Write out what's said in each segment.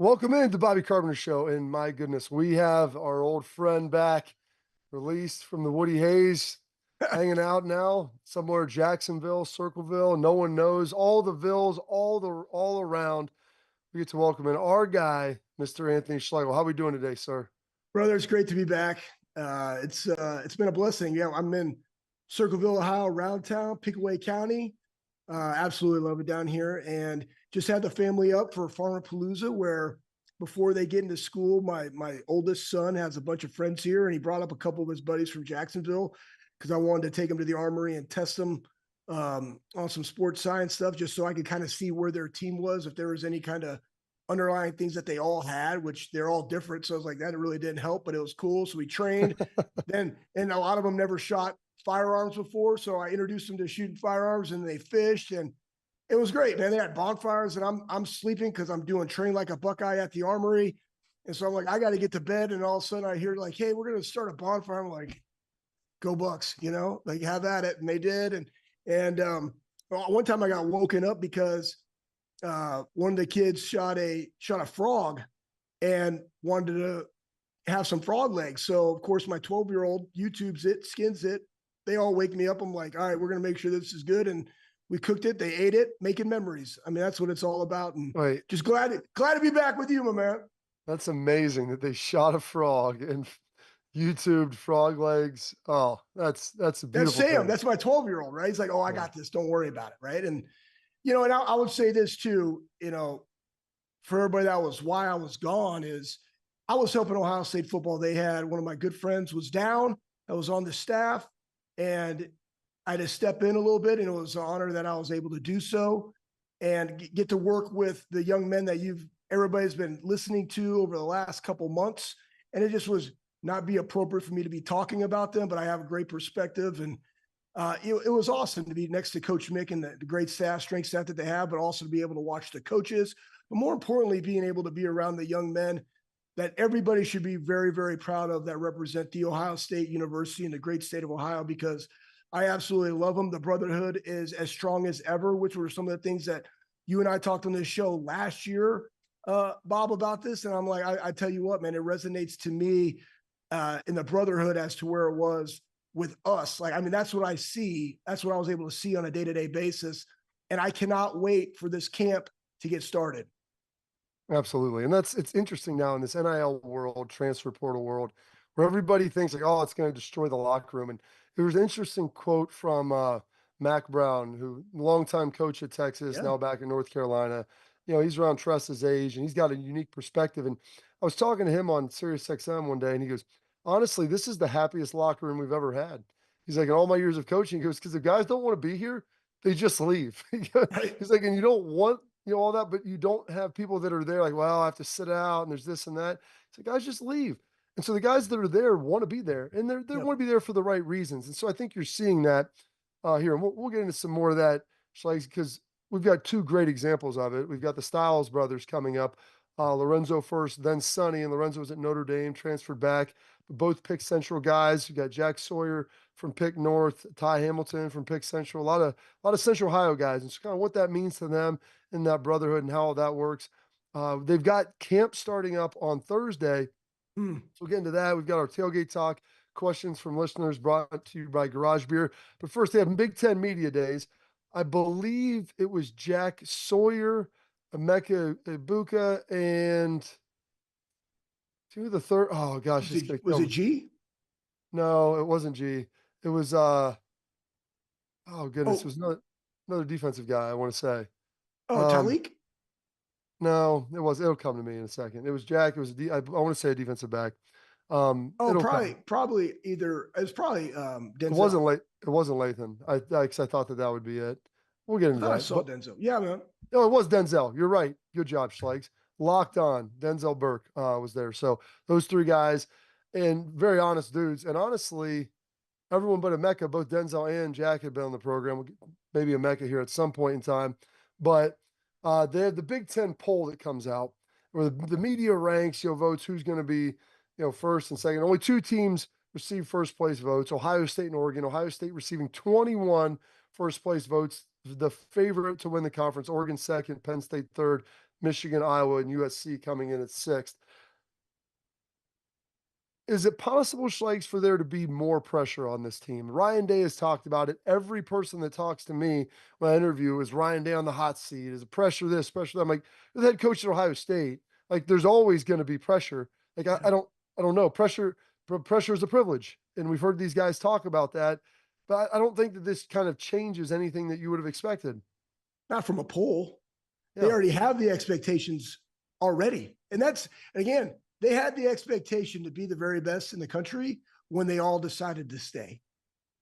Welcome into Bobby Carpenter Show. And my goodness, we have our old friend back, released from the Woody Hayes, hanging out now somewhere Jacksonville, Circleville. No one knows all the vills, all around. We get to welcome in our guy, Mr. Anthony Schlegel. How are we doing today, sir? Brother, it's great to be back. It's been a blessing. Yeah, I'm in Circleville, Ohio, around town, Pickaway County. Absolutely love it down here, and just had the family up for Farmerpalooza, where before they get into school, my oldest son has a bunch of friends here, and he brought up a couple of his buddies from Jacksonville because I wanted to take them to the Armory and test them on some sports science stuff, just so I could kind of see where their team was, if there was any kind of underlying things that they all had, which they're all different. So I was like, that really didn't help, but it was cool. So we trained then, and a lot of them never shot firearms before. So I introduced them to shooting firearms, and they fished, and it was great, man. They had bonfires, and I'm sleeping because I'm doing train like a Buckeye at the Armory. And so I'm like, I got to get to bed. And all of a sudden I hear like, hey, we're going to start a bonfire. I'm like, go Bucks, like have at it. And they did. And one time I got woken up because one of the kids shot a frog and wanted to have some frog legs. So of course my 12-year-old YouTubes it, skins it. They all wake me up. I'm like, all right, we're going to make sure this is good. And we cooked it. They ate it, making memories. I mean, that's what it's all about. And just glad to be back with you, my man. That's amazing that they shot a frog and YouTubed frog legs. Oh, that's a beautiful That's Sam. thing. That's my 12-year-old, right? He's like, oh, I got this. Don't worry about it, right? And and I would say this too, for everybody, that was why I was gone, is I was helping Ohio State football. They had one of my good friends was down. I was on the staff, and I had to step in a little bit, and it was an honor that I was able to do so and get to work with the young men that everybody's been listening to over the last couple months. And it just was not be appropriate for me to be talking about them, but I have a great perspective. And it was awesome to be next to Coach Mick and the great strength staff that they have, but also to be able to watch the coaches, but more importantly, being able to be around the young men that everybody should be very, very proud of, that represent the Ohio State University and the great state of Ohio, because I absolutely love them. The brotherhood is as strong as ever, which were some of the things that you and I talked on this show last year, Bob, about this. And I'm like, I tell you what, man, it resonates to me in the brotherhood as to where it was with us. Like, I mean, that's what I see. That's what I was able to see on a day-to-day basis. And I cannot wait for this camp to get started. Absolutely. And it's interesting now in this NIL world, transfer portal world, where everybody thinks like, oh, it's going to destroy the locker room. And there was an interesting quote from Mac Brown, who longtime coach at Texas, now back in North Carolina. He's around Tress's age, and he's got a unique perspective. And I was talking to him on Sirius XM one day, and he goes, honestly, this is the happiest locker room we've ever had. He's like, in all my years of coaching, he goes, because the guys don't want to be here, they just leave. He's like, and you don't want all that, but you don't have people that are there like, well, I have to sit out and there's this and that. So guys just leave. And so the guys that are there want to be there, and they want to be there for the right reasons. And so I think you're seeing that here. And we'll get into some more of that, Schlegs, because we've got two great examples of it. We've got the Styles brothers coming up. Lorenzo first, then Sonny, and Lorenzo was at Notre Dame, transferred back. Both Pick Central guys. You got Jack Sawyer from Pick North, Ty Hamilton from Pick Central. A lot of Central Ohio guys, and so kind of what that means to them in that brotherhood and how all that works. They've got camp starting up on Thursday. So we'll get into that. We've got our tailgate talk, questions from listeners brought to you by Garage Beer. But first, they have Big Ten Media Days. I believe it was Jack Sawyer, Emeka Ibuka, and who the third? Oh gosh, was it G? No, it wasn't G. It was oh goodness, it was another defensive guy, I want to say. Tyleek? No, it was. It'll come to me in a second. It was Jack. It was I want to say a defensive back. Probably either. It's probably Denzel. It wasn't late. It wasn't Lathan. I thought that would be it. We'll get into that. I saw Denzel. Yeah, man. No, it was Denzel. You're right. Good job, Schlegs. Locked on. Denzel Burke was there. So those three guys, and very honest dudes. And honestly, everyone but Emeka, both Denzel and Jack had been on the program. Maybe Emeka here at some point in time, but they have the Big Ten poll that comes out where the media ranks, votes who's going to be, first and second. Only two teams receive first place votes, Ohio State and Oregon. Ohio State receiving 21 first place votes, the favorite to win the conference. Oregon second, Penn State third. Michigan, Iowa, and USC coming in at 6th. Is it possible, Schlegs, for there to be more pressure on this team? Ryan Day has talked about it. Every person that talks to me when I interview is Ryan Day on the hot seat. Is it pressure this, pressure that? I'm like, the head coach at Ohio State. Like, there's always going to be pressure. Like, I don't know. Pressure is a privilege, and we've heard these guys talk about that. But I don't think that this kind of changes anything that you would have expected. Not from a poll. They Yeah. already have the expectations already. And again, they had the expectation to be the very best in the country when they all decided to stay.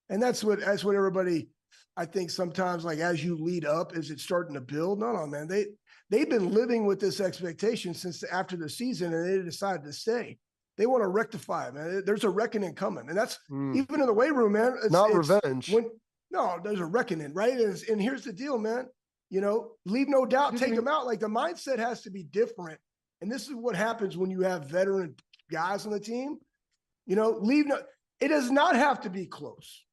And that's what everybody, I think sometimes, like, as you lead up, is it starting to build? No, man. They've been living with this expectation since after the season, and they decided to stay. They want to rectify it, man. There's a reckoning coming. And that's even in the weight room, man. Not revenge. No, there's a reckoning, right? And here's the deal, man. Leave no doubt, take them out. Like, the mindset has to be different. And this is what happens when you have veteran guys on the team. It does not have to be close.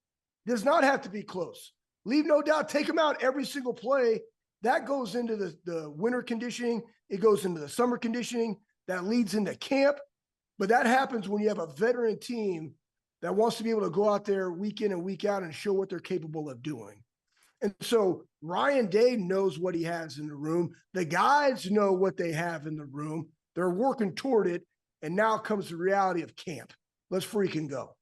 It does not have to be close. Leave no doubt, take them out every single play. That goes into the winter conditioning. It goes into the summer conditioning. That leads into camp. But that happens when you have a veteran team that wants to be able to go out there week in and week out and show what they're capable of doing. And so Ryan Day knows what he has in the room. The guys know what they have in the room. They're working toward it. And now comes the reality of camp. Let's freaking go.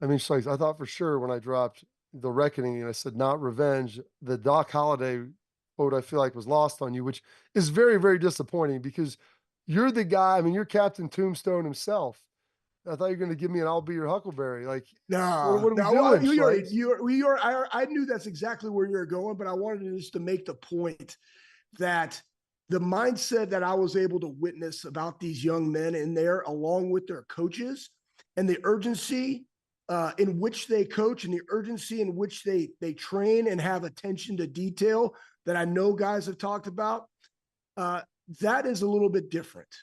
I mean, Schlegs, I thought for sure when I dropped the reckoning and I said not revenge, the Doc Holliday quote I feel like was lost on you, which is very, very disappointing because you're the guy. I mean, you're Captain Tombstone himself. I thought you were going to give me an "I'll be your Huckleberry." Like, what are we doing? I knew that's exactly where you're going, but I wanted just to make the point that the mindset that I was able to witness about these young men in there, along with their coaches, and the urgency in which they coach and the urgency in which they train and have attention to detail that I know guys have talked about, that is a little bit different.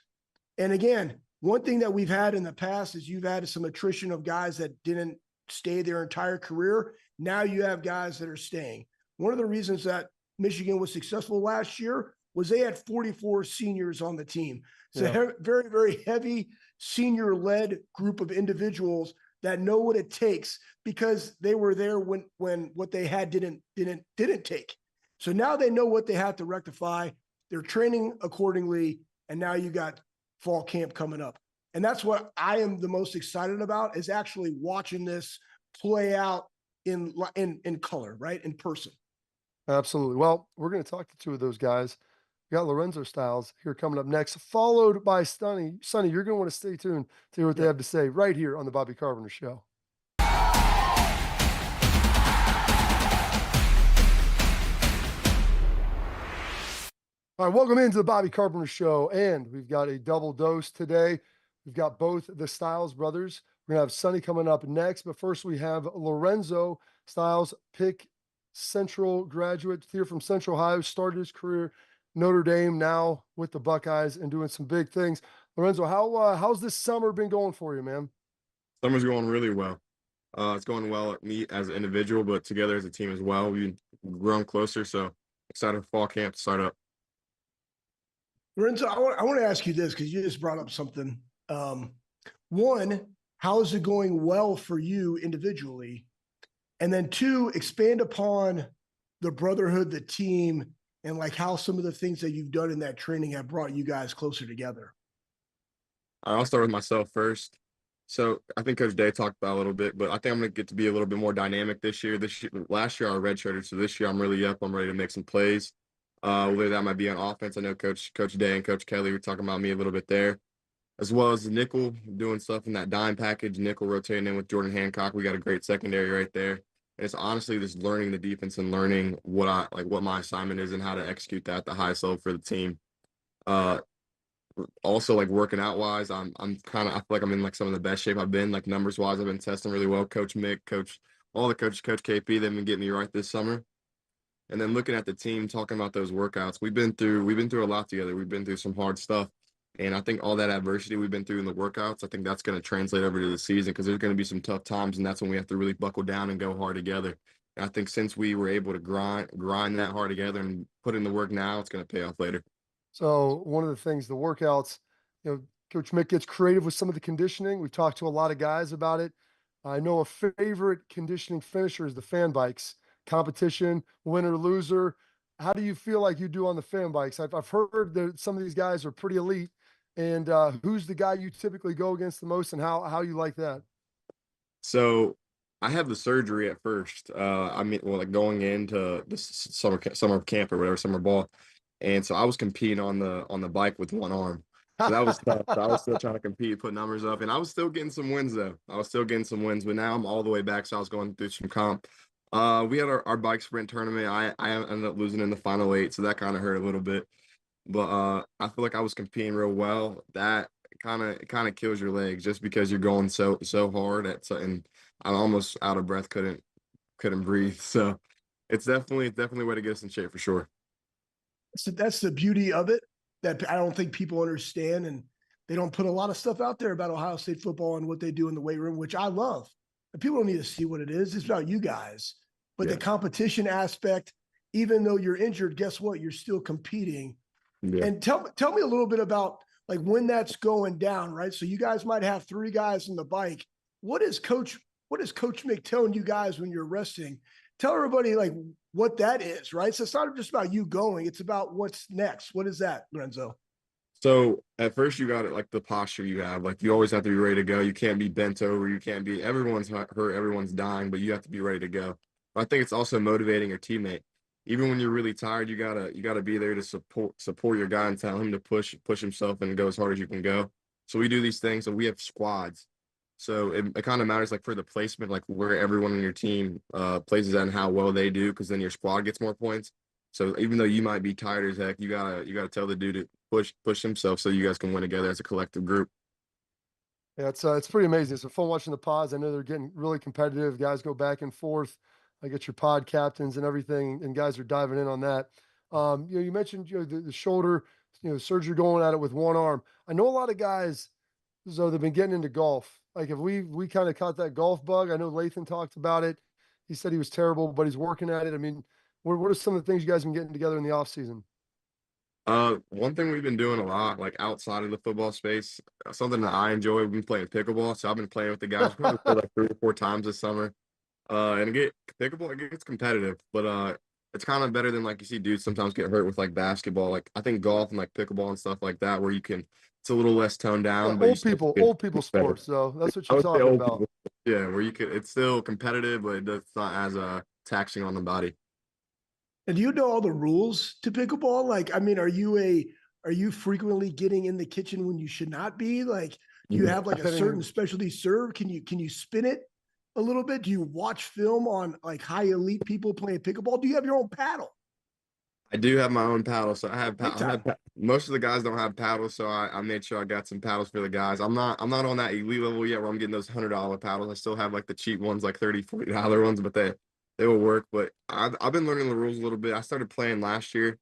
And again, one thing that we've had in the past is you've had some attrition of guys that didn't stay their entire career. Now you have guys that are staying. One of the reasons that Michigan was successful last year was they had 44 seniors on the team. It's a very, very heavy senior-led group of individuals that know what it takes because they were there when what they had didn't take. So now they know what they have to rectify. They're training accordingly, and now you got fall camp coming up. And that's what I am the most excited about, is actually watching this play out in color, right? In person. Absolutely. Well, we're going to talk to two of those guys. We got Lorenzo Styles here coming up next, followed by Sonny. Sonny, you're going to want to stay tuned to hear what they have to say right here on the Bobby Carpenter Show. All right, welcome into the Bobby Carpenter Show, and we've got a double dose today. We've got both the Styles brothers. We're going to have Sonny coming up next, but first we have Lorenzo Styles, Pick Central graduate here from Central Ohio, started his career Notre Dame, now with the Buckeyes and doing some big things. Lorenzo, how's this summer been going for you, man? Summer's going really well. It's going well at me as an individual, but together as a team as well. We've grown closer, so excited for fall camp to start up. Lorenzo, I want to ask you this because you just brought up something. One, how is it going well for you individually? And then two, expand upon the brotherhood, the team, and like how some of the things that you've done in that training have brought you guys closer together. I'll start with myself first. So I think Coach Day talked about it a little bit, but I think I'm going to get to be a little bit more dynamic this year. Last year I redshirted, so this year I'm really up. I'm ready to make some plays. Whether that might be on offense. I know Coach Day and Coach Kelly were talking about me a little bit there, as well as the nickel, doing stuff in that dime package, nickel rotating in with Jordan Hancock. We got a great secondary right there. And it's honestly just learning the defense and learning what my assignment is and how to execute that at the highest level for the team. Also, like, working out wise, I feel like I'm in like some of the best shape I've been, like numbers wise. I've been testing really well. Coach Mick, all the coaches, Coach KP, they've been getting me right this summer. And then looking at the team, talking about those workouts, we've been through a lot together. We've been through some hard stuff. And I think all that adversity we've been through in the workouts, I think that's going to translate over to the season because there's going to be some tough times, and that's when we have to really buckle down and go hard together. And I think since we were able to grind that hard together and put in the work now, it's going to pay off later. So one of the things, the workouts, Coach Mick gets creative with some of the conditioning. We've talked to a lot of guys about it. I know a favorite conditioning finisher is the fan bikes competition, winner, loser. How do you feel like you do on the fan bikes? I've heard that some of these guys are pretty elite. And who's the guy you typically go against the most, and how you like that? So I had the surgery at first. Well, like going into this summer camp or whatever, summer ball, and so I was competing on the bike with one arm. So that was tough. So I was still trying to compete, put numbers up, and I was still getting some wins though. I was still getting some wins, but now I'm all the way back. So I was going through some comp. We had our bike sprint tournament. I ended up losing in the final 8, so that kind of hurt a little bit. But I feel like I was competing real well. That kind of kills your legs just because you're going so hard and I'm almost out of breath, couldn't breathe. So it's definitely a way to get us in shape for sure. So that's the beauty of it that I don't think people understand, and they don't put a lot of stuff out there about Ohio State football and what they do in the weight room, which I love. And people don't need to see what it is. It's about you guys. But Yeah. the competition aspect, even though you're injured, guess what? You're still competing. Yeah. And tell me a little bit about like when that's going down, right? So you guys might have 3 guys on the bike. What is Coach Mick telling you guys when you're resting? Tell everybody like what that is, right? So it's not just about you going, it's about what's next. What is that, Lorenzo? So at first you got it like the posture you have, like you always have to be ready to go. You can't be bent over. You can't be everyone's hurt, everyone's dying, but you have to be ready to go. I think it's also motivating your teammate. Even when you're really tired, you gotta be there to support your guy and tell him to push himself and go as hard as you can go. So we do these things. So we have squads. So it kind of matters like for the placement, like where everyone on your team places and how well they do, because then your squad gets more points. So even though you might be tired as heck, you gotta tell the dude to push himself so you guys can win together as a collective group. Yeah, it's pretty amazing. It's fun watching the pods. I know they're getting really competitive. Guys go back and forth. I get your pod captains and everything, and guys are diving in on that. You mentioned the shoulder, surgery going at it with one arm. I know a lot of guys, so they've been getting into golf. Like if we kind of caught that golf bug. I know Lathan talked about it. He said he was terrible, but he's working at it. I mean, what are some of the things you guys have been getting together in the off season? One thing we've been doing a lot, like outside of the football space, something that I enjoy, we've been playing pickleball. So I've been playing with the guys probably played like 3 or 4 times this summer. And pickleball, it gets competitive, but it's kind of better than like you see dudes sometimes get hurt with like basketball. Like I think golf and like pickleball and stuff like that, where it's a little less toned Yeah, down, but you still get old people better. sports. So that's what I you're would say talking old about. people, yeah, where it's still competitive, but it's not as taxing on the body. And do you know all the rules to pickleball? Like, I mean, are you frequently getting in the kitchen when you should not be? Like, do you have like a certain Hitting specialty serve? Can you spin it a little bit? Do you watch film on like high elite people playing pickleball? Do you have your own paddle? I do have my own paddle, so Big time. most of the guys don't have paddles, so I made sure I got some paddles for the guys. I'm not on that elite level yet where I'm getting those $100 paddles. I still have like the cheap ones, like $30, $40 ones, but they will work. But I've been learning the rules a little bit. I started playing last year,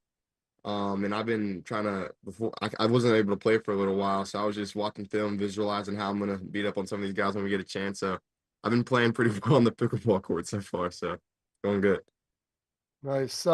and I've been trying to before I wasn't able to play for a little while, so I was just watching film, visualizing how I'm gonna beat up on some of these guys when we get a chance. So I've been playing pretty well on the pickleball court so far, so going good. nice.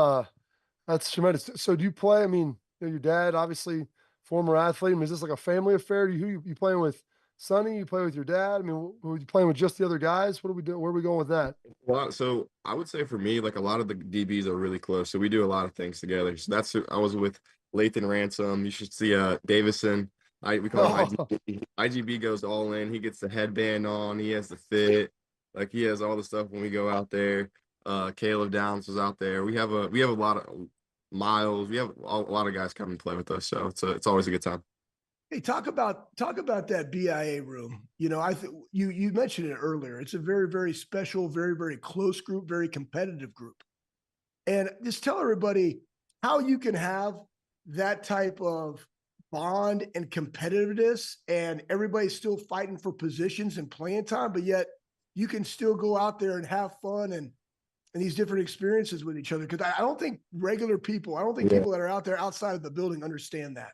That's tremendous. So do you play? I mean, your dad, obviously former athlete. I mean, is this like a family affair? You playing with Sonny? You play with your dad? I mean, were you playing with just the other guys? What are we doing? Where are we going with that? Well, so I would say for me, like a lot of the DBs are really close. So we do a lot of things together. So that's who I was with Lathan Ransom. You should see Davison. We call him Oh, IGB. IGB goes all in. He gets the headband on. He has the fit. Like he has all the stuff when we go out there. Caleb Downs was out there. We have a lot of miles. We have a lot of guys come and play with us. So it's always a good time. Hey, talk about that BIA room. You know, I think you mentioned it earlier. It's a very, very special, very, very close group, very competitive group. And just tell everybody how you can have that type of bond and competitiveness, and everybody's still fighting for positions and playing time, but yet you can still go out there and have fun and these different experiences with each other. Because I don't think regular people, I don't think Yeah. people that are out there outside of the building understand that.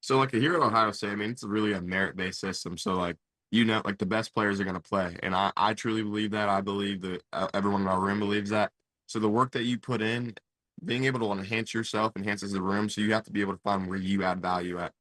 So like here at Ohio State, I mean, it's really a merit-based system. So like like the best players are going to play, and I truly believe that. I believe that everyone in our room believes that. So the work that you put in being able to enhance yourself enhances the room. So you have to be able to find where you add value at.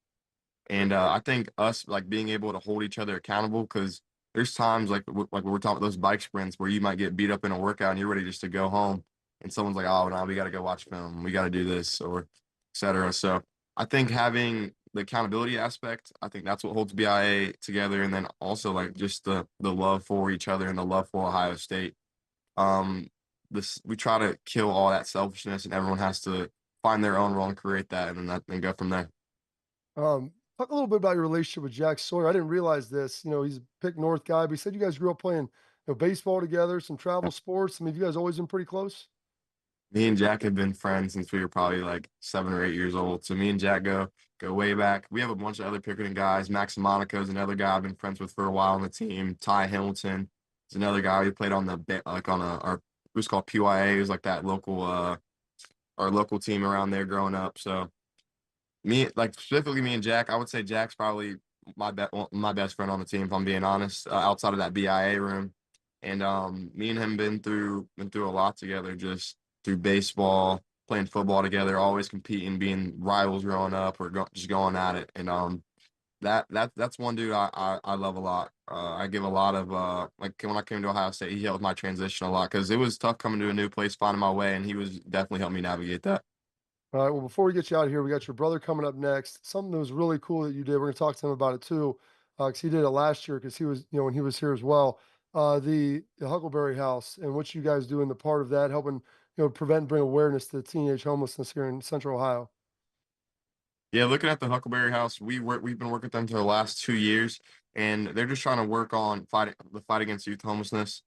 And I think us like being able to hold each other accountable, because there's times like when we're talking those bike sprints where you might get beat up in a workout and you're ready just to go home, and someone's like, "Oh, now we got to go watch film. We got to do this," or etc. So I think having the accountability aspect, I think that's what holds BIA together, and then also like just the love for each other and the love for Ohio State. Um, this we try to kill all that selfishness, and everyone has to find their own role and create that, and then go from there. Talk a little bit about your relationship with Jack Sawyer. I didn't realize this. You know, he's a Pick North guy, but he said you guys grew up playing, baseball together, some travel sports. I mean, have you guys always been pretty close? Me and Jack have been friends since we were probably like 7 or 8 years old. So me and Jack go way back. We have a bunch of other Pickerton guys. Max Monaco is another guy I've been friends with for a while on the team. Ty Hamilton is another guy we played on like on our it was called PYA. It was like that local our local team around there growing up. So me like specifically me and Jack, I would say Jack's probably my best friend on the team if I'm being honest. Outside of that BIA room, and me and him been through a lot together, just through baseball, playing football together, always competing, being rivals growing up, or just going at it. And that's one dude I love a lot. I give a lot of like when I came to Ohio State, he helped my transition a lot because it was tough coming to a new place, finding my way, and he was definitely helped me navigate that. All right. Well, before we get you out of here, we got your brother coming up next. Something that was really cool that you did. We're going to talk to him about it too, because he did it last year. Because he was, when he was here as well. The Huckleberry House and what you guys do in the part of that, helping prevent and bring awareness to teenage homelessness here in Central Ohio. Yeah, looking at the Huckleberry House, we've been working with them for the last 2 years, and they're just trying to work on the fight against youth homelessness.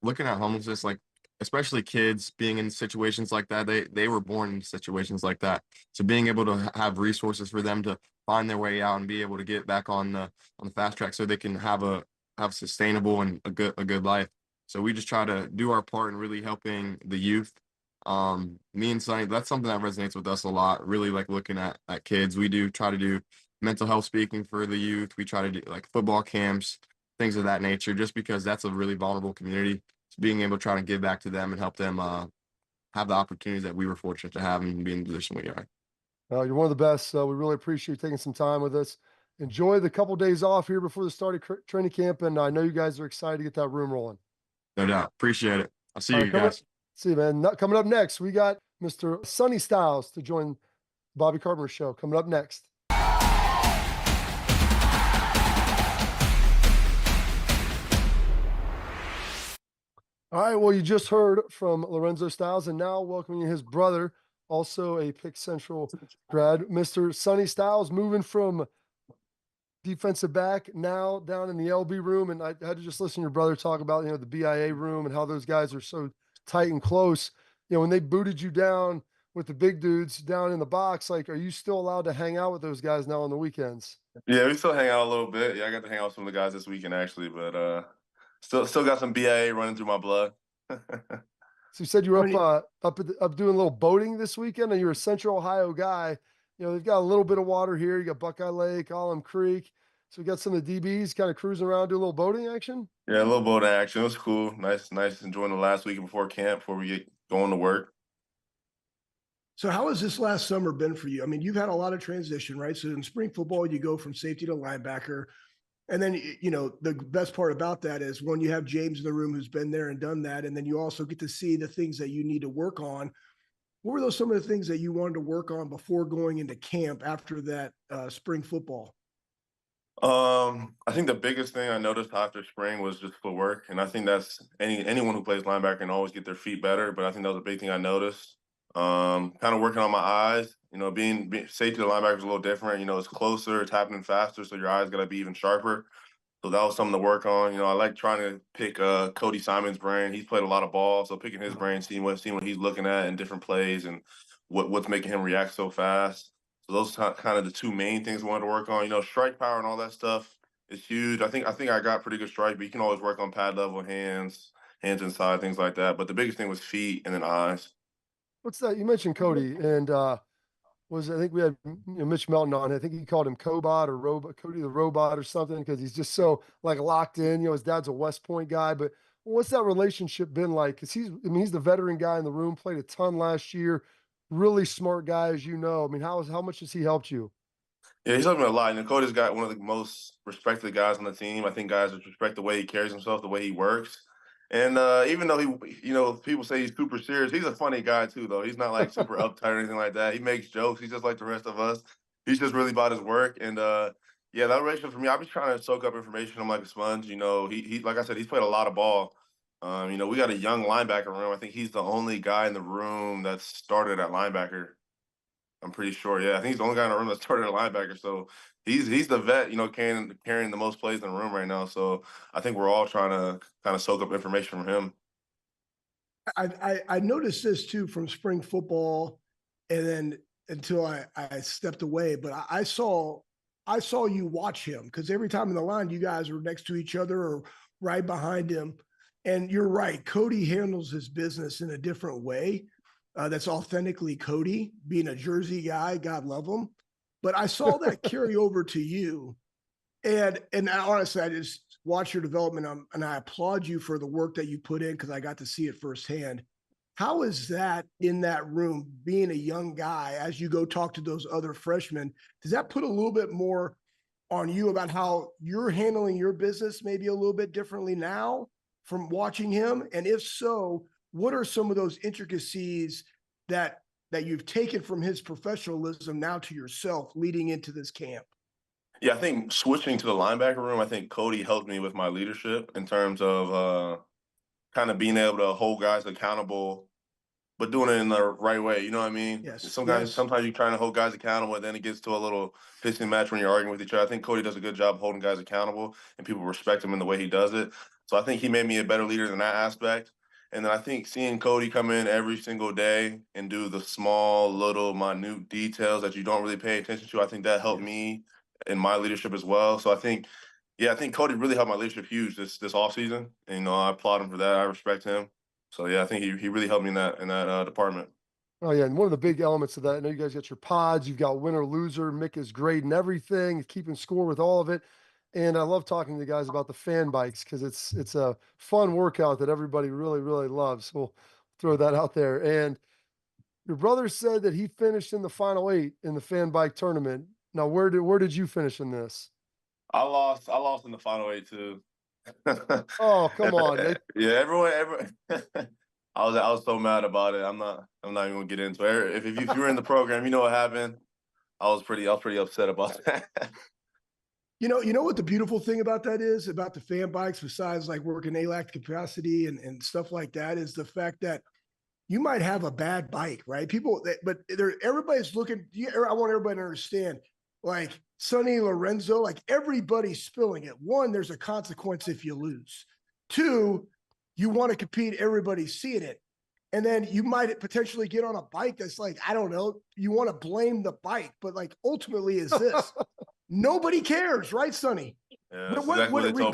Looking at homelessness, like especially kids being in situations like that, they were born in situations like that. So being able to have resources for them to find their way out and be able to get back on the fast track so they can have sustainable and a good life. So we just try to do our part in really helping the youth. Me and Sonny, that's something that resonates with us a lot. Really like looking at kids. We do try to do mental health speaking for the youth. We try to do like football camps, things of that nature, just because that's a really vulnerable community. So being able to try to give back to them and help them have the opportunities that we were fortunate to have and be in the position we are. You're one of the best. We really appreciate you taking some time with us. Enjoy the couple days off here before the start of training camp, and I know you guys are excited to get that room rolling. No doubt. Appreciate it. I'll see All you right, guys. see you, man. Coming up next, we got Mr. Sonny Styles to join Bobby Carpenter's show. Coming up next. All right, well, you just heard from Lorenzo Styles, and now welcoming his brother, also a Pick Central grad, Mr. Sonny Styles, moving from defensive back now down in the LB room. And I had to just listen to your brother talk about, the BIA room and how those guys are so tight and close. When they booted you down with the big dudes down in the box, like, are you still allowed to hang out with those guys now on the weekends? Yeah, we still hang out a little bit. Yeah, I got to hang out with some of the guys this weekend actually, but still got some BIA running through my blood. So you said you were up doing a little boating this weekend, and you're a Central Ohio guy. They've got a little bit of water here. You got Buckeye Lake, Alum Creek. So we got some of the DBs kind of cruising around, doing a little boating action. Yeah, a little boat action. It was cool. Nice enjoying the last week before camp before we get going to work. So how has this last summer been for you? I mean, you've had a lot of transition, right? So in spring football, you go from safety to linebacker. And then, the best part about that is when you have James in the room who's been there and done that, and then you also get to see the things that you need to work on. What were some of the things that you wanted to work on before going into camp after that spring football? I think the biggest thing I noticed after spring was just footwork, and I think that's anyone who plays linebacker can always get their feet better. But I think that was a big thing I noticed. Kind of working on my eyes. Being safety to linebacker is a little different. It's closer, it's happening faster, so your eyes got to be even sharper. So that was something to work on. I like trying to pick Cody Simon's brain. He's played a lot of ball, so picking his brain, seeing what he's looking at in different plays and what's making him react so fast. So those are kind of the two main things I wanted to work on. Strike power and all that stuff is huge. I think I got pretty good strike, but you can always work on pad level, hands inside, things like that. But the biggest thing was feet and then eyes. What's that? You mentioned Cody, and I think we had Mitch Melton on. I think he called him Cobot or Cody the Robot or something, because he's just so like locked in. His dad's a West Point guy, but What's that relationship been like? Because he's the veteran guy in the room, played a ton last year, really smart guy, as you know. I mean, how much has he helped you? Yeah, he's helped me a lot. And Cody's got one of the most respected guys on the team. I think guys respect the way he carries himself, the way he works. And even though people say he's super serious, he's a funny guy too, though. He's not like super uptight or anything like that. He makes jokes. He's just like the rest of us. He's just really about his work. And yeah, that relationship for me, I've been trying to soak up information. I'm like a sponge. He like I said, he's played a lot of ball. We got a young linebacker room. I think he's the only guy in the room that started at linebacker. I'm pretty sure. Yeah, I think he's the only guy in the room that started at linebacker. So he's the vet, carrying the most plays in the room right now. So I think we're all trying to kind of soak up information from him. I noticed this too from spring football, and then until I stepped away. But I saw you watch him because every time in the line you guys were next to each other or right behind him. And you're right, Cody handles his business in a different way. That's authentically Cody, being a Jersey guy. God love him. But I saw that carry over to you, and honestly, I just watch your development, and I applaud you for the work that you put in because I got to see it firsthand. How is that in that room, being a young guy, as you go talk to those other freshmen? Does that put a little bit more on you about how you're handling your business maybe a little bit differently now from watching him? And if so, what are some of those intricacies that you've taken from his professionalism now to yourself leading into this camp? Yeah, I think switching to the linebacker room, I think Cody helped me with my leadership in terms of kind of being able to hold guys accountable, but doing it in the right way. You know what I mean? Yes. Sometimes you're trying to hold guys accountable, and then it gets to a little pissing match when you're arguing with each other. I think Cody does a good job holding guys accountable, and people respect him in the way he does it. So I think he made me a better leader in that aspect. And then I think seeing Cody come in every single day and do the small, little, minute details that you don't really pay attention to, I think that helped me in my leadership as well. So I think Cody really helped my leadership huge this offseason. And I applaud him for that. I respect him. So yeah, I think he really helped me in that department. Oh yeah, and one of the big elements of that, I know you guys got your pods, you've got winner loser, Mick is grading everything, keeping score with all of it. And I love talking to the guys about the fan bikes because it's a fun workout that everybody really, really loves. So we'll throw that out there. And your brother said that he finished in the final 8 in the fan bike tournament. Now, where did you finish in this? I lost in the final 8 too. Oh, come on. Yeah, everyone. I was so mad about it. I'm not even gonna get into it. If you were in the program, you know what happened. I was pretty upset about that. You know what the beautiful thing about that is about the fan bikes, besides like working ALAC capacity and stuff like that, is the fact that you might have a bad bike, right? But everybody's looking. I want everybody to understand, like Sonny, Lorenzo, like everybody's spilling it. One, there's a consequence if you lose. Two, you want to compete. Everybody's seeing it. And then you might potentially get on a bike that's like, I don't know, you want to blame the bike, but like ultimately is this. Nobody cares, right, Sonny? Yeah, that's exactly what they told me.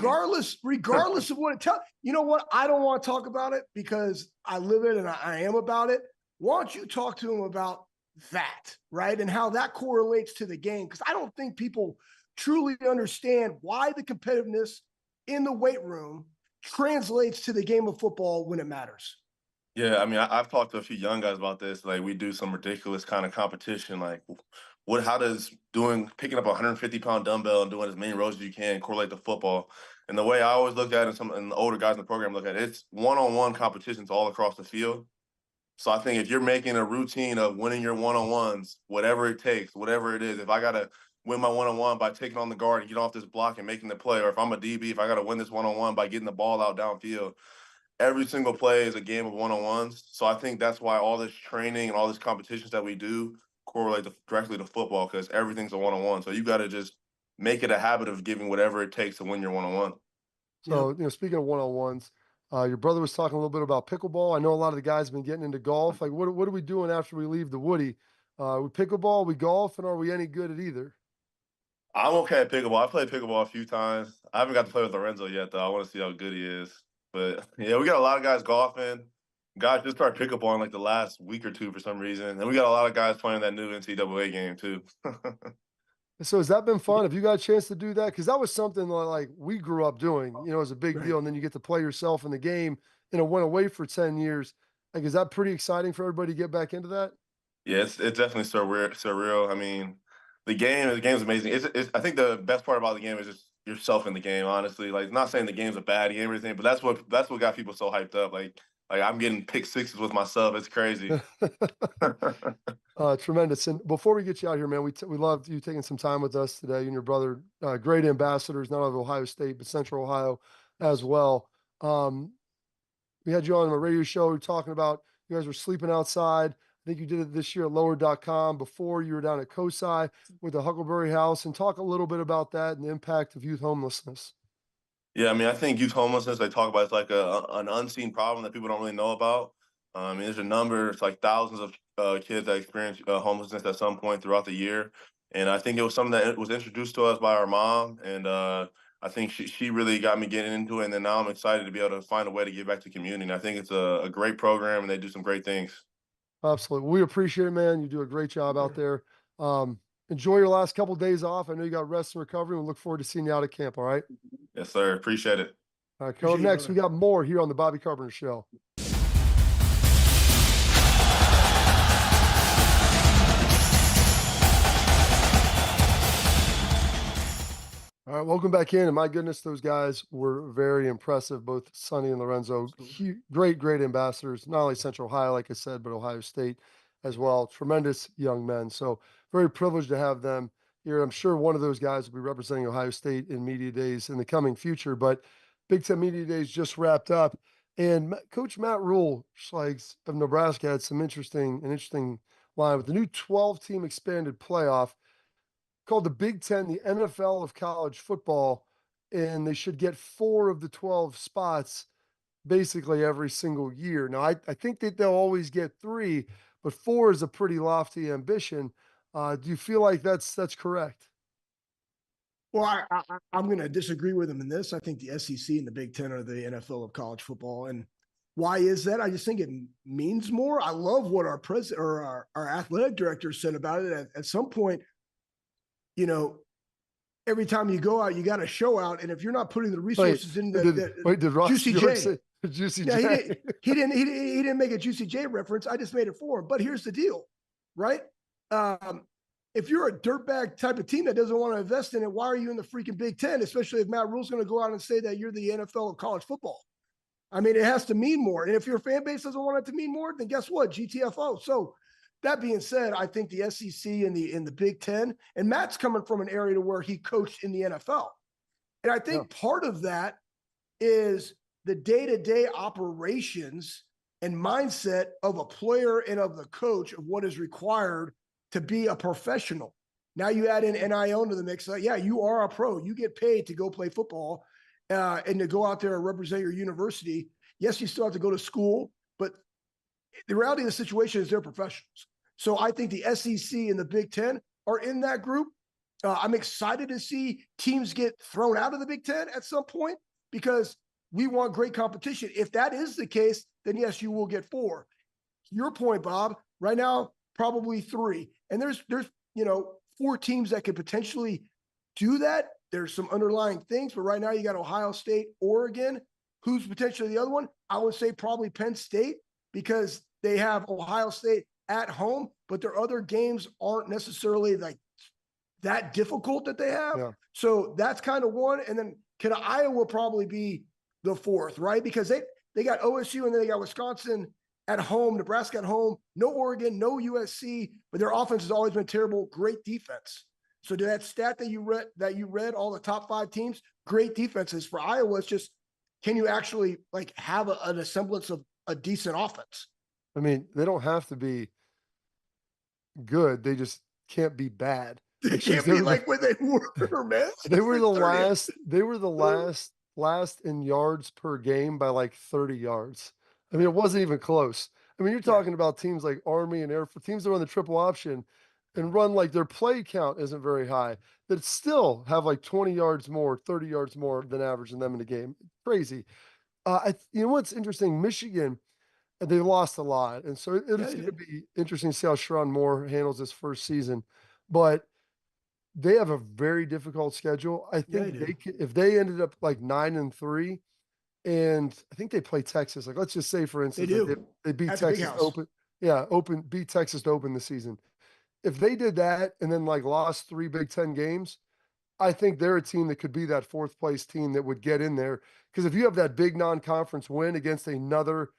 Regardless of what it tells, you know what? I don't want to talk about it because I live it and I am about it. Why don't you talk to him about that, right? And how that correlates to the game? Because I don't think people truly understand why the competitiveness in the weight room translates to the game of football when it matters. Yeah, I mean, I've talked to a few young guys about this. Like, we do some ridiculous kind of competition. Like, how does picking up a 150-pound dumbbell and doing as many rows as you can correlate to football? And the way I always look at it, and the older guys in the program look at it, it's one-on-one competitions all across the field. So I think if you're making a routine of winning your one-on-ones, whatever it takes, whatever it is, if I got to win my one-on-one by taking on the guard and get off this block and making the play, or if I'm a DB, if I got to win this one-on-one by getting the ball out downfield, every single play is a game of one-on-ones. So I think that's why all this training and all these competitions that we do correlate directly to football, because everything's a one-on-one. So you got to just make it a habit of giving whatever it takes to win your one-on-one. So, speaking of one-on-ones, your brother was talking a little bit about pickleball. I know a lot of the guys have been getting into golf. Like, what are we doing after we leave the Woody? We pickleball, we golf, and are we any good at either? I'm okay at pickleball. I played pickleball a few times. I haven't got to play with Lorenzo yet, though. I want to see how good he is. But yeah, we got a lot of guys golfing. Guys just started pickleball in like the last week or two for some reason. And we got a lot of guys playing that new NCAA game too. So has that been fun? Have you got a chance to do that? Because that was something that, like we grew up doing, as a big Right. deal. And then you get to play yourself in the game, went away for 10 years. Like, is that pretty exciting for everybody to get back into that? Yeah, it's definitely surreal. Surreal. I mean, the game's amazing. I think the best part about the game is just yourself in the game. Honestly, like not saying the game's a bad game or anything, but that's what got people so hyped up. Like I'm getting pick sixes with myself. It's crazy. Tremendous. And before we get you out here, man, we loved you taking some time with us today. You and your brother, great ambassadors, not only of Ohio State, but Central Ohio as well. Um, we had you on a radio show. We were talking about you guys were sleeping outside. I think you did it this year at lower.com. Before you were down at COSI with the Huckleberry House, and talk a little bit about that and the impact of youth homelessness. Yeah, I mean, I think youth homelessness, they talk about it's like an unseen problem that people don't really know about. I mean, there's a number, it's like thousands of kids that experience homelessness at some point throughout the year. And I think it was something that was introduced to us by our mom. And I think she really got me getting into it. And then now I'm excited to be able to find a way to give back to the community. And I think it's a great program and they do some great things. Absolutely. We appreciate it, man. You do a great job out there. Um, enjoy your last couple of days off. I know you got rest and recovery. We look forward to seeing you out at camp. All right. Yes, sir. Appreciate it. All right. Coming up next, we got more here on the Bobby Carpenter Show. All right, welcome back in. And my goodness, those guys were very impressive, both Sonny and Lorenzo. Great, great ambassadors, not only Central Ohio, like I said, but Ohio State as well. Tremendous young men. So very privileged to have them here. I'm sure one of those guys will be representing Ohio State in media days in the coming future. But Big Ten Media Days just wrapped up. And Coach Matt Rule, Schlegs of Nebraska, had some interesting line with the new 12-team expanded playoff called the Big Ten, the NFL of college football, and they should get 4 of the 12 spots basically every single year. Now, I think that they'll always get 3, but 4 is a pretty lofty ambition. Do you feel like that's correct? Well, I'm going to disagree with him in this. I think the SEC and the Big Ten are the NFL of college football. And why is that? I just think it means more. I love what our president or our athletic director said about it. At some point, every time you go out, you got to show out. And if you're not putting the resources in did Ross Juicy Stewart J, say Juicy yeah, J? He didn't make a Juicy J reference. I just made it for him. But here's the deal, right? If you're a dirtbag type of team that doesn't want to invest in it, why are you in the freaking Big Ten? Especially if Matt Rule's going to go out and say that you're the NFL of college football. I mean, it has to mean more. And if your fan base doesn't want it to mean more, then guess what? GTFO. So that being said, I think the SEC and the Big Ten, and Matt's coming from an area to where he coached in the NFL. And I think part of that is the day-to-day operations and mindset of a player and of the coach of what is required to be a professional. Now you add in NIL into the mix. Yeah, you are a pro. You get paid to go play football and to go out there and represent your university. Yes, you still have to go to school, but the reality of the situation is they're professionals. So I think the SEC and the Big Ten are in that group. I'm excited to see teams get thrown out of the Big Ten at some point because we want great competition. If that is the case, then yes, you will get 4. Your point, Bob, right now, probably 3. And there's 4 teams that could potentially do that. There's some underlying things, but right now you got Ohio State, Oregon. Who's potentially the other one? I would say probably Penn State because they have Ohio State at home, but their other games aren't necessarily like that difficult that they have. Yeah. So that's kind of one. And then Iowa probably be the 4th, right? Because they got OSU and then they got Wisconsin at home, Nebraska at home, no Oregon, no USC, but their offense has always been terrible. Great defense. So to that stat that you read, all the top 5 teams, great defenses. For Iowa, it's just, can you actually like have a semblance of a decent offense? I mean, they don't have to be good. They just can't be bad. They can't be like when they were, man. They were the last. They were the last in yards per game by like 30 yards. I mean, it wasn't even close. I mean, you're talking about teams like Army and Air Force, teams that run the triple option and run like their play count isn't very high, that still have like 20 yards more, 30 yards more than average in them in the game. Crazy. You know what's interesting? Michigan, they lost a lot. And so it's going to be interesting to see how Sharon Moore handles this first season. But they have a very difficult schedule. I Yeah, think they do. if they ended up like 9-3, and I think they play Texas. Like, let's just say, for They instance, that do. they beat At the big Texas to house. open. Yeah, beat Texas to open the season. If they did that and then like lost 3 Big Ten games, I think they're a team that could be that fourth place team that would get in there. Because if you have that big non-conference win against another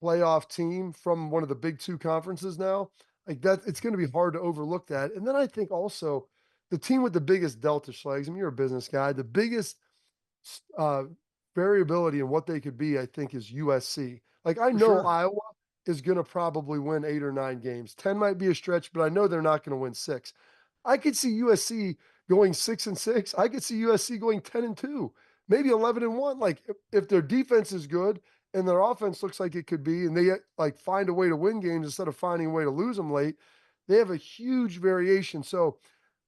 playoff team from one of the big two conferences now, like that, it's going to be hard to overlook that. And then I think also the team with the biggest delta, Schlegs, I mean, you're a business guy, the biggest uh, variability in what they could be, I think, is USC. Like, I For know sure. Iowa is going to probably win 8 or 9 games. 10 might be a stretch, but I know they're not going to win 6. I could see USC going 6-6. I could see USC going 10-2, maybe 11-1. Like, if their defense is good and their offense looks like it could be, and they like find a way to win games instead of finding a way to lose them late, they have a huge variation. So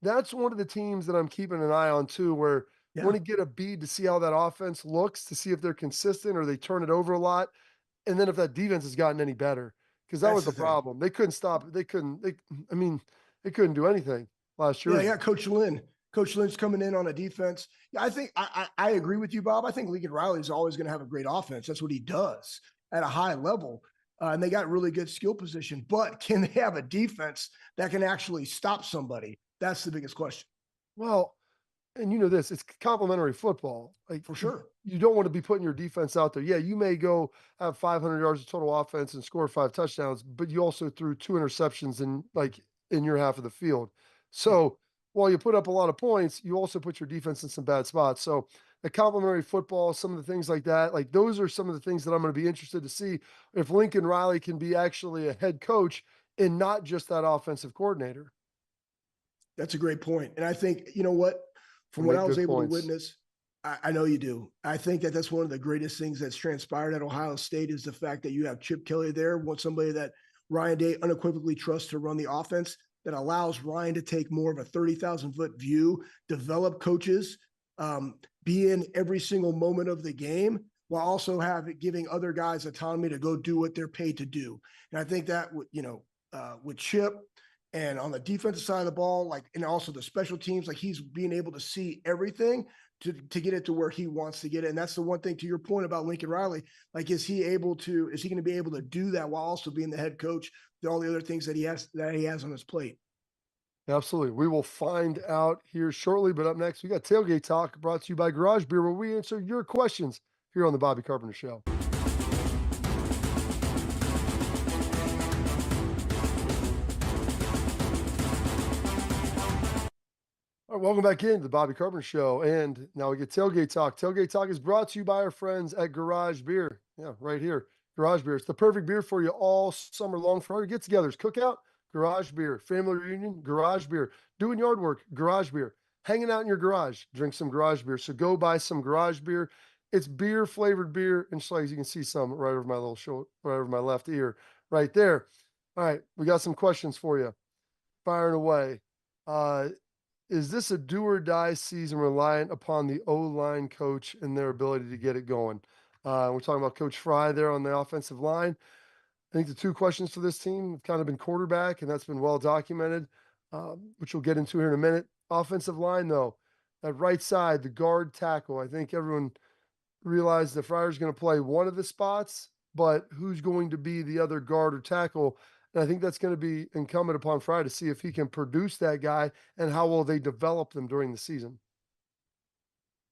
that's one of the teams that I'm keeping an eye on too, where Yeah. want to get a bead to see how that offense looks, to see if they're consistent or they turn it over a lot. And then if that defense has gotten any better, because that That's was the the thing. problem. They couldn't stop it. I mean, they couldn't do anything last year. Yeah, yeah, Coach Lynn. Coach Lynn's coming in on a defense. Yeah, I think I agree with you, Bob. I think Lincoln Riley is always going to have a great offense. That's what he does at a high level. And they got really good skill position. But can they have a defense that can actually stop somebody? That's the biggest question. Well, and you know this, it's complementary football. Like, For sure. you don't want to be putting your defense out there. Yeah, you may go have 500 yards of total offense and score 5 touchdowns, but you also threw 2 interceptions in your half of the field. So while you put up a lot of points, you also put your defense in some bad spots. So the complementary football, some of the things like that, like those are some of the things that I'm going to be interested to see if Lincoln Riley can be actually a head coach and not just that offensive coordinator. That's a great point. And I think, you know what, You from what make I was good able points. to witness, I know you do. I think that that's one of the greatest things that's transpired at Ohio State is the fact that you have Chip Kelly there, somebody that Ryan Day unequivocally trusts to run the offense, that allows Ryan to take more of a 30,000-foot view, develop coaches, be in every single moment of the game, while also giving other guys autonomy to go do what they're paid to do. And I think that, with Chip, and on the defensive side of the ball, like, and also the special teams, like he's being able to see everything to get it to where he wants to get it. And that's the one thing, to your point about Lincoln Riley, like, is he going to be able to do that while also being the head coach, all the other things that he has on his plate? Absolutely. We will find out here shortly. But up next, we got Tailgate Talk brought to you by Garage Beer, where we answer your questions here on the Bobby Carpenter Show. All right, welcome back into the Bobby Carpenter Show. And now we get Tailgate Talk. Tailgate Talk is brought to you by our friends at Garage Beer. Yeah, right here. Garage Beer. It's the perfect beer for you all summer long for our get togethers. Cookout, Garage Beer. Family reunion, Garage Beer. Doing yard work, Garage Beer. Hanging out in your garage, drink some Garage Beer. So go buy some Garage Beer. It's beer flavored beer and Schlegs. You can see some right over my little shoulder, right over my left ear, right there. All right, we got some questions for you. Firing away. Is this a do or die season reliant upon the O-line coach and their ability to get it going? We're talking about Coach Fry there on the offensive line. I think the 2 questions for this team have kind of been quarterback, and that's been well documented, which we'll get into here in a minute. Offensive line, though, that right side, the guard tackle, I think everyone realized that Fryer's going to play one of the spots, but who's going to be the other guard or tackle? And I think that's going to be incumbent upon Fry to see if he can produce that guy and how will they develop them during the season.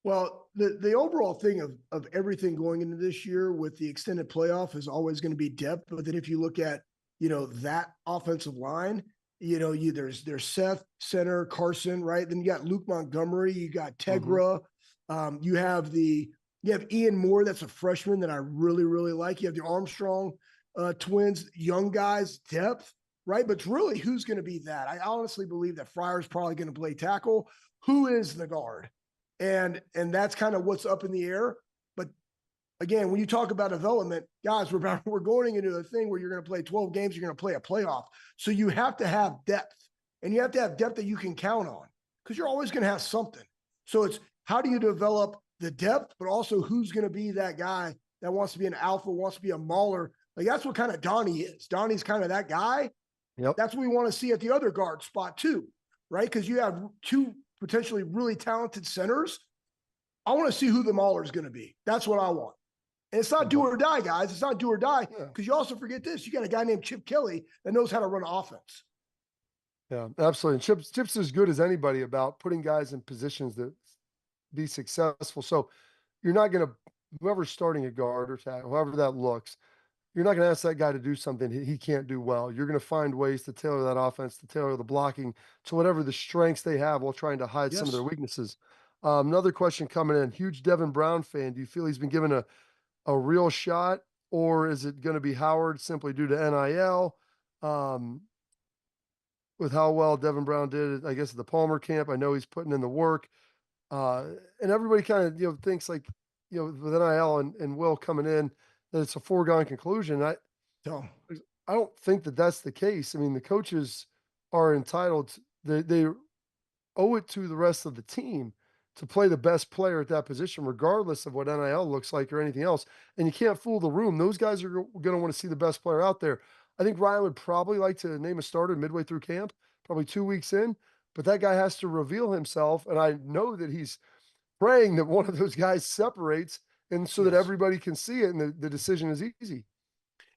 Well, the overall thing of everything going into this year with the extended playoff is always going to be depth. But then if you look at, that offensive line, there's Seth, center, Carson, right? Then you got Luke Montgomery, you got Tegra, you have Ian Moore, that's a freshman that I really, really like. You have the Armstrong twins, young guys, depth, right? But it's really, who's going to be that? I honestly believe that Fryer's probably going to play tackle. Who is the guard? And that's kind of what's up in the air. But again, when you talk about development, guys, we're going into a thing where you're going to play 12 games, you're going to play a playoff. So you have to have depth, and you have to have depth that you can count on, because you're always going to have something. So it's, how do you develop the depth, but also who's going to be that guy that wants to be an alpha, wants to be a mauler? Like, that's what kind of Donnie is. Donnie's kind of that guy. Yep. That's what we want to see at the other guard spot too. right? Because you have two potentially really talented centers. I want to see who the mauler is going to be. That's what I want. And it's not do or die, guys. It's not do or die because you also forget this. You got a guy named Chip Kelly that knows how to run offense. Yeah, absolutely. And Chip's as good as anybody about putting guys in positions that be successful. So you're not going to, whoever's starting a guard or tackle, however that looks, you're not going to ask that guy to do something he can't do well. You're going to find ways to tailor that offense, to tailor the blocking to whatever the strengths they have while trying to hide some of their weaknesses. Another question coming in, huge Devin Brown fan. Do you feel he's been given a real shot, or is it going to be Howard simply due to NIL? With how well Devin Brown did, I guess, at the Palmer camp, I know he's putting in the work. And everybody kind of, thinks like, with NIL and Will coming in, that it's a foregone conclusion. I don't think that that's the case. I mean, the coaches are entitled, they owe it to the rest of the team to play the best player at that position, regardless of what NIL looks like or anything else. And you can't fool the room. Those guys are going to want to see the best player out there. I think Ryan would probably like to name a starter midway through camp, probably 2 weeks in, but that guy has to reveal himself. And I know that he's praying that one of those guys separates and so that everybody can see it and the decision is easy.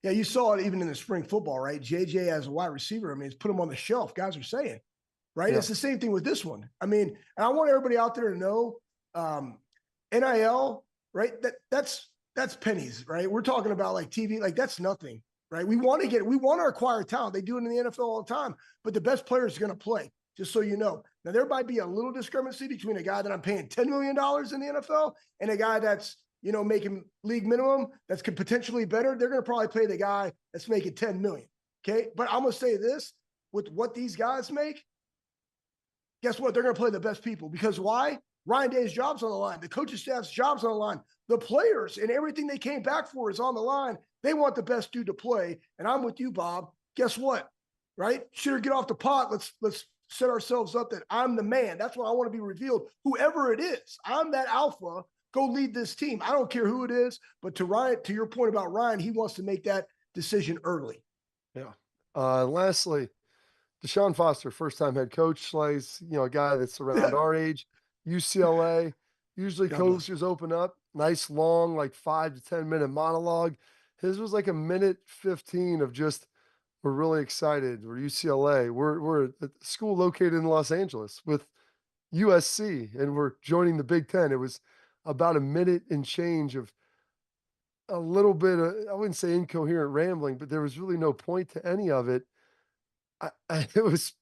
Yeah, you saw it even in the spring football, right? JJ as a wide receiver, I mean, it's put him on the shelf, guys are saying, right? Yeah. It's the same thing with this one. I mean, and I want everybody out there to know NIL, right? That's pennies, right? We're talking about like TV, like that's nothing, right? We want to acquire talent. They do it in the NFL all the time, but the best player is going to play, just so you know. Now, there might be a little discrepancy between a guy that I'm paying $10 million in the NFL and a guy that's, making league minimum that's potentially better. They're going to probably pay the guy that's making $10 million. Okay. But I'm going to say this, with what these guys make, guess what? They're going to play the best people, because why? Ryan Day's job's on the line. The coaching staff's job's on the line. The players and everything they came back for is on the line. They want the best dude to play. And I'm with you, Bob. Guess what? Right? Sure, get off the pot. Let's set ourselves up that I'm the man. That's what I want to be revealed. Whoever it is, I'm that alpha. Go lead this team. I don't care who it is, but to your point about Ryan, he wants to make that decision early. Yeah. Lastly, Deshaun Foster, first-time head coach, Schlegs, a guy that's around our age, UCLA. Usually coaches open up, nice long, like 5 to 10 minute monologue. His was like a minute 15 of just, we're really excited. We're UCLA. We're at a school located in Los Angeles with USC, and we're joining the Big Ten. It was about a minute and change of a little bit of, I wouldn't say incoherent rambling, but there was really no point to any of it. It was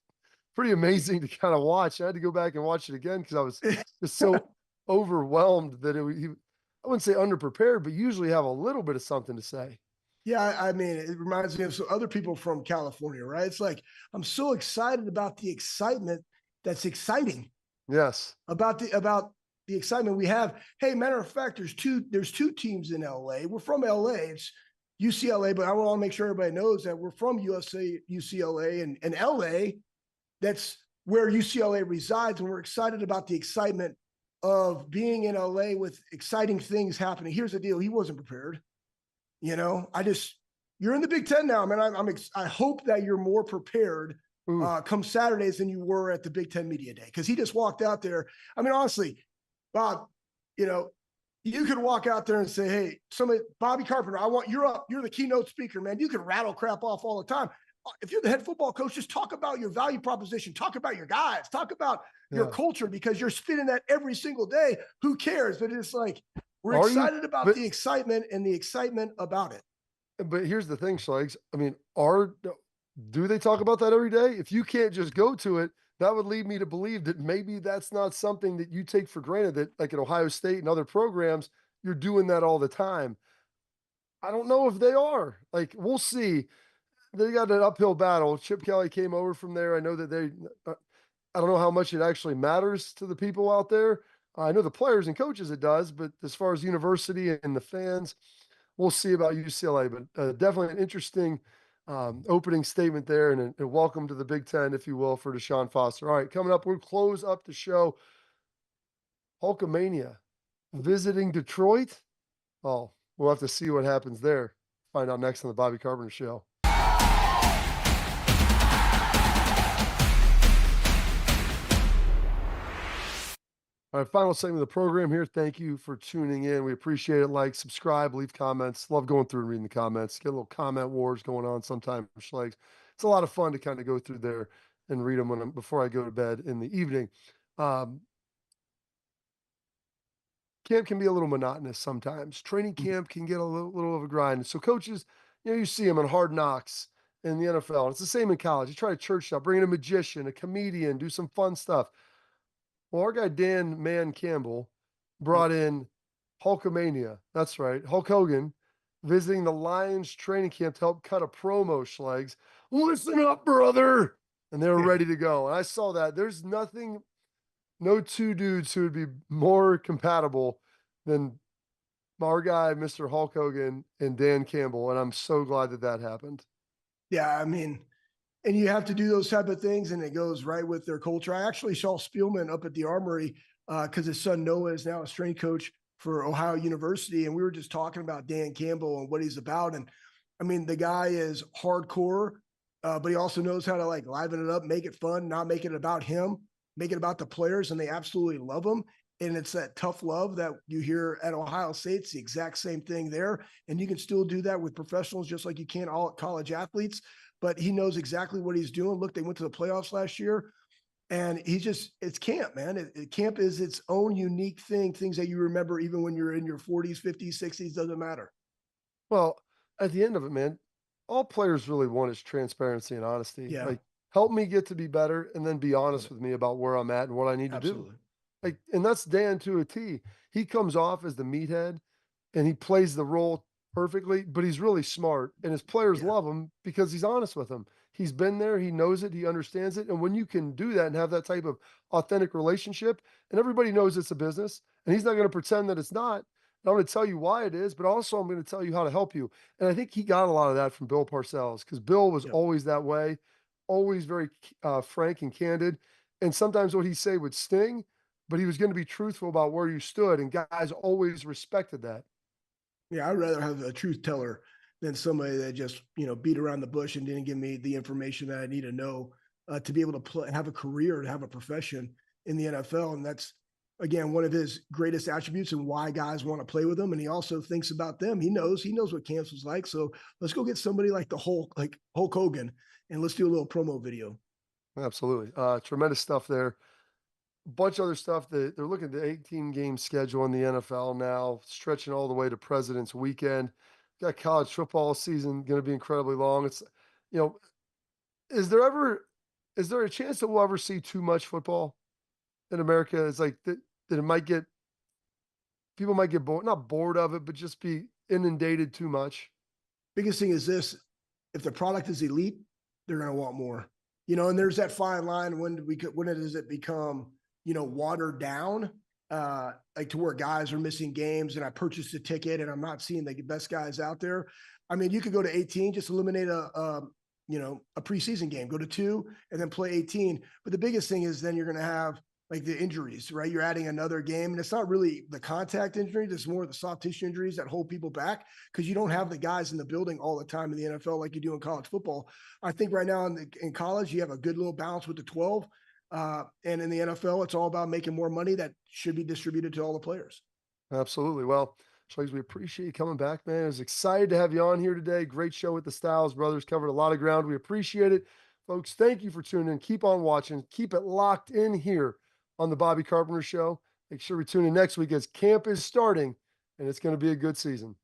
pretty amazing to kind of watch. I had to go back and watch it again because I was just so overwhelmed that I wouldn't say underprepared, but usually have a little bit of something to say. Yeah, I mean, it reminds me of some other people from California, right? It's like, I'm so excited about the excitement that's exciting. Yes. About the excitement we have. Hey, matter of fact, there's two teams in LA. We're from LA. It's UCLA, but I want to make sure everybody knows that we're from UCLA and LA. That's where UCLA resides, and we're excited about the excitement of being in LA with exciting things happening. Here's the deal: he wasn't prepared. You're in the Big Ten now, man. I hope that you're more prepared come Saturdays than you were at the Big Ten Media Day, because he just walked out there. I mean, honestly, Bob, you could walk out there and say, hey, Bobby Carpenter, you're up. You're the keynote speaker, man. You can rattle crap off all the time. If you're the head football coach, just talk about your value proposition. Talk about your guys. Talk about your culture, because you're spinning that every single day. Who cares? But it's like, we're excited about the excitement and the excitement about it. But here's the thing, Schlegs. I mean, do they talk about that every day? If you can't just go to it, that would lead me to believe that maybe that's not something that you take for granted, that like at Ohio State and other programs, you're doing that all the time. I don't know if they are. Like, we'll see. They got an uphill battle. Chip Kelly came over from there. I know that I don't know how much it actually matters to the people out there. I know the players and coaches it does, but as far as university and the fans, we'll see about UCLA. But definitely an interesting opening statement there, and welcome to the Big Ten, if you will, for Deshaun Foster. All right, coming up, we'll close up the show. Hulkamania visiting Detroit. Oh, we'll have to see what happens there. Find out next on the Bobby Carpenter Show. All right, final segment of the program here. Thank you for tuning in. We appreciate it. Like, subscribe, leave comments. Love going through and reading the comments. Get a little comment wars going on sometimes. Schlegs. It's a lot of fun to kind of go through there and read them before I go to bed in the evening. Um, Camp can be a little monotonous sometimes. Training camp can get a little of a grind. So coaches, you see them on Hard Knocks in the NFL. And it's the same in college. You try to church up, bring in a magician, a comedian, do some fun stuff. Well, our guy Dan Man Campbell Yep. brought in Hulkamania. That's right, Hulk Hogan, visiting the Lions training camp to help cut a promo. Schlegs, listen up, brother, and they were ready to go. And I saw that. There's no two dudes who would be more compatible than our guy, Mr. Hulk Hogan, and Dan Campbell. And I'm so glad that that happened. Yeah, I mean, and you have to do those type of things, and it goes right with their culture. I actually saw Spielman up at the Armory because his son Noah is now a strength coach for Ohio University, and we were just talking about Dan Campbell and what he's about. And I mean, the guy is hardcore, but he also knows how to like liven it up, make it fun, not make it about him, make it about the players, and they absolutely love him. And it's that tough love that you hear at Ohio State. It's the exact same thing there. And you can still do that with professionals just like you can all college athletes. But he knows exactly what he's doing. Look, they went to the playoffs last year. And it's camp, man. Camp is its own unique thing, things that you remember even when you're in your 40s, 50s, 60s, doesn't matter. Well, at the end of it, man, all players really want is transparency and honesty. Yeah. Like, help me get to be better and then be Love honest it. with me about where I'm at and what I need to do. Absolutely. Like, and that's Dan to a T. He comes off as the meathead and he plays the role perfectly, but he's really smart and his players Yeah. love him because he's honest with them. He's been there, he knows it, he understands it. And when you can do that and have that type of authentic relationship, and everybody knows it's a business, and he's not going to pretend that it's not. I'm going to tell you why it is, but also I'm going to tell you how to help you. And I think he got a lot of that from Bill Parcells because Bill was Yep. always that way, always very frank and candid. And sometimes what he say would sting, but he was going to be truthful about where you stood. And guys always respected that. Yeah, I'd rather have a truth teller than somebody that just, beat around the bush and didn't give me the information that I need to know to be able to have a career, to have a profession in the NFL. And that's, again, one of his greatest attributes and why guys want to play with him. And he also thinks about them. He knows what camps was like. So let's go get somebody like like Hulk Hogan, and let's do a little promo video. Absolutely. Tremendous stuff there. A bunch of other stuff that they're looking at the 18-game schedule in the NFL now, stretching all the way to President's Weekend. Got college football season going to be incredibly long. It's, you know, is there ever, is there a chance that we'll ever see too much football in America? It's like that it might get, people might get bored, not bored of it, but just be inundated too much. Biggest thing is this: if the product is elite, they're going to want more. And there's that fine line when does it become watered down, like to where guys are missing games, and I purchased a ticket and I'm not seeing the best guys out there. I mean, you could go to 18, just eliminate a preseason game, go to 2 and then play 18. But the biggest thing is then you're going to have like the injuries, right? You're adding another game, and it's not really the contact injuries. It's more the soft tissue injuries that hold people back because you don't have the guys in the building all the time in the NFL like you do in college football. I think right now in college, you have a good little balance with the 12. And in the NFL, it's all about making more money that should be distributed to all the players. Absolutely. Well, Schlegs, we appreciate you coming back, man. I was excited to have you on here today. Great show with the Styles brothers. Covered a lot of ground. We appreciate it. Folks, thank you for tuning in. Keep on watching. Keep it locked in here on the Bobby Carpenter Show. Make sure we tune in next week as camp is starting, and it's going to be a good season.